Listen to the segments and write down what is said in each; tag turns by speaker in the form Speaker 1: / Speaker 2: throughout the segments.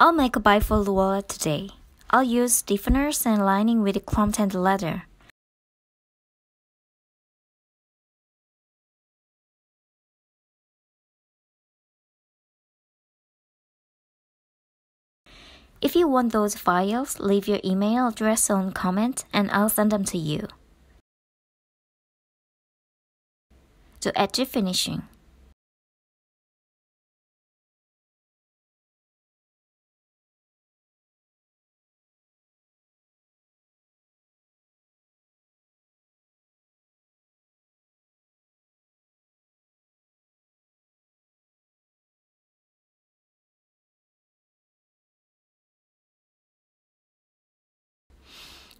Speaker 1: I'll make a bifold wallet today. I'll use stiffeners and lining with chrome-tanned leather. If you want those files, leave your email address on comment and I'll send them to you. To edge finishing.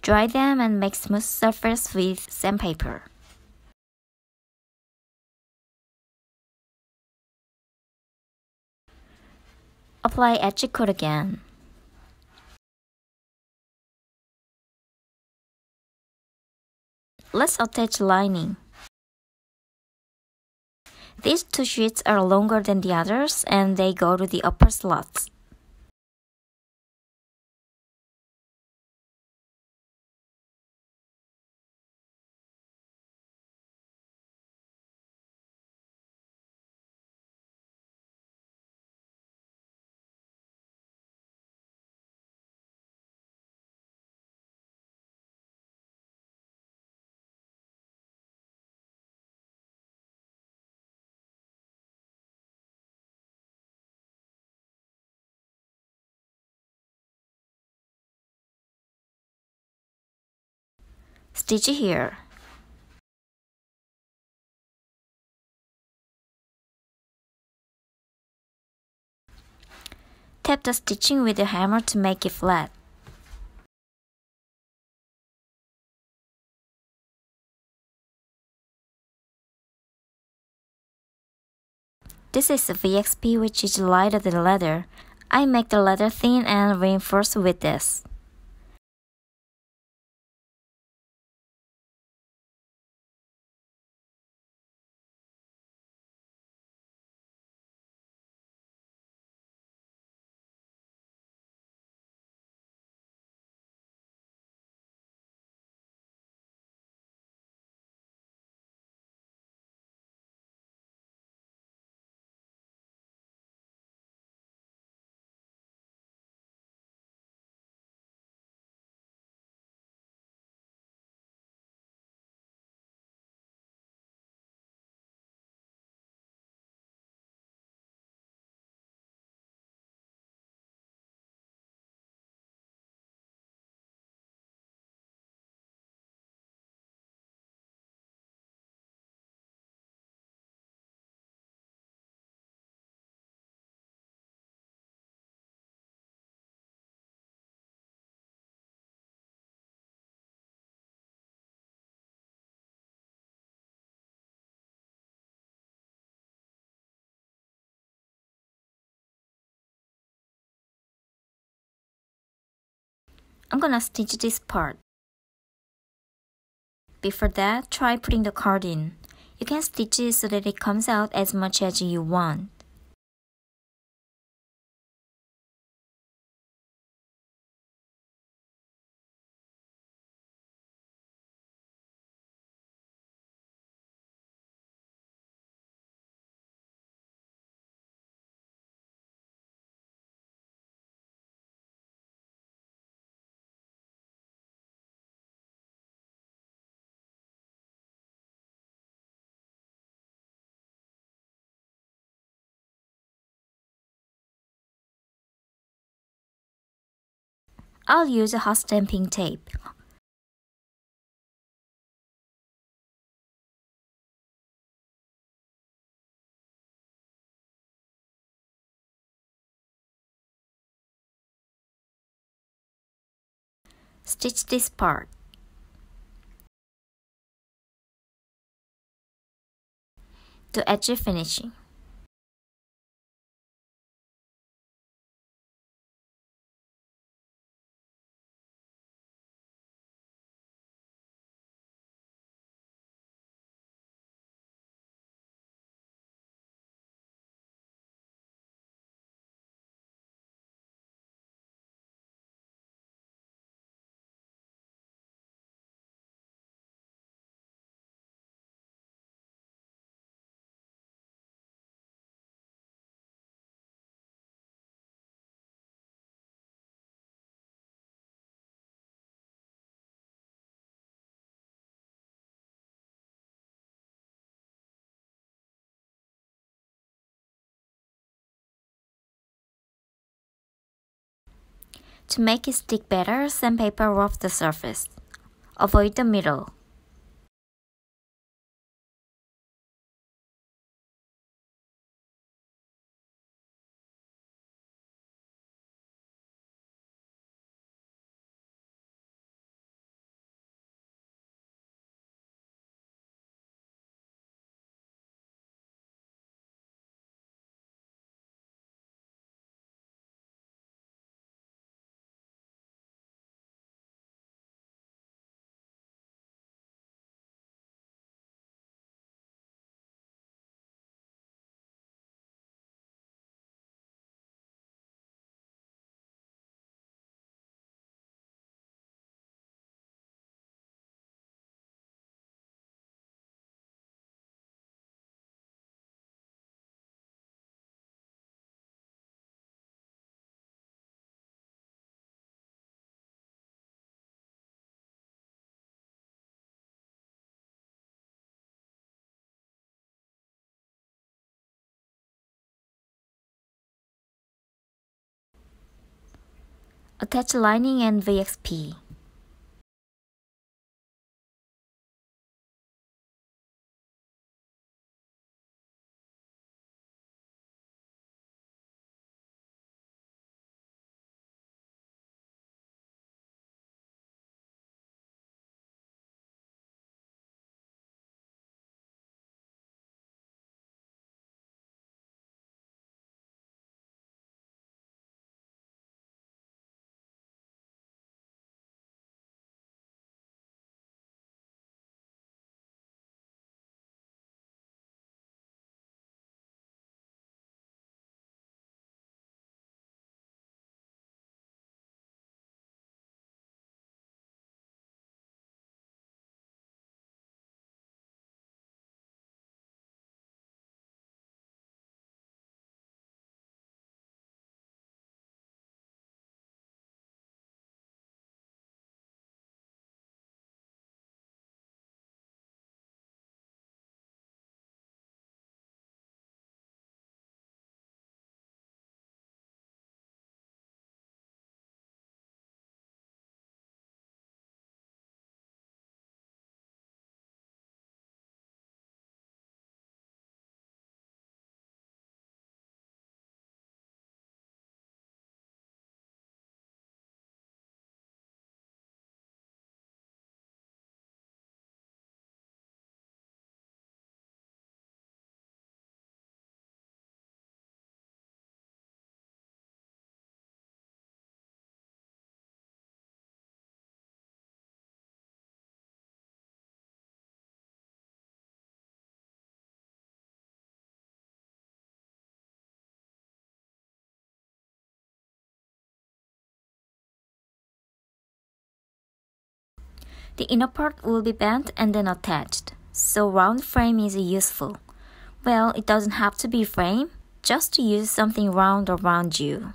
Speaker 1: Dry them and make smooth surface with sandpaper. Apply edge coat again. Let's attach lining. These two sheets are longer than the others and they go to the upper slots. Stitch here. Tap the stitching with a hammer to make it flat. This is a VXP which is lighter than leather. I make the leather thin and reinforce with this. I'm gonna stitch this part. Before that, try putting the card in. You can stitch it so that it comes out as much as you want. I'll use a hot stamping tape. Stitch this part. To edge finishing. To make it stick better, sandpaper rough the surface. Avoid the middle. Attach lining and VXP. The inner part will be bent and then attached, so round frame is useful. Well, it doesn't have to be frame, just to use something round around you.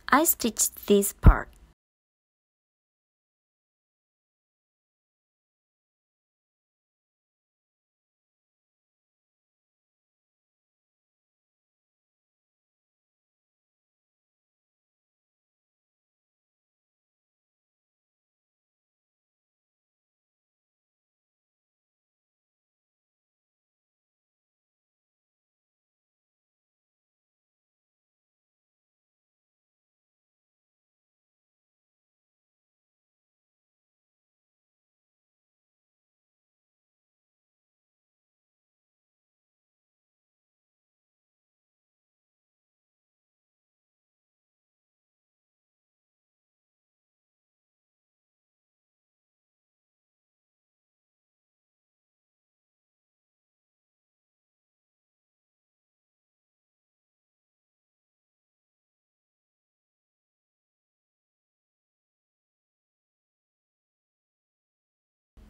Speaker 1: I stitched this part.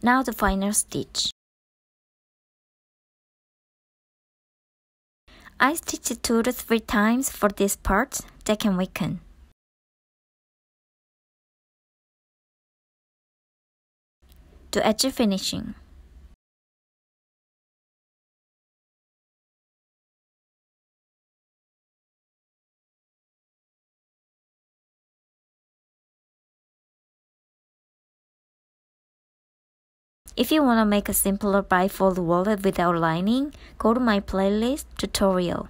Speaker 1: Now the final stitch. I stitched 2 to 3 times for this part that can weaken. To edge finishing. If you want to make a simpler bifold wallet without lining, go to my playlist tutorial.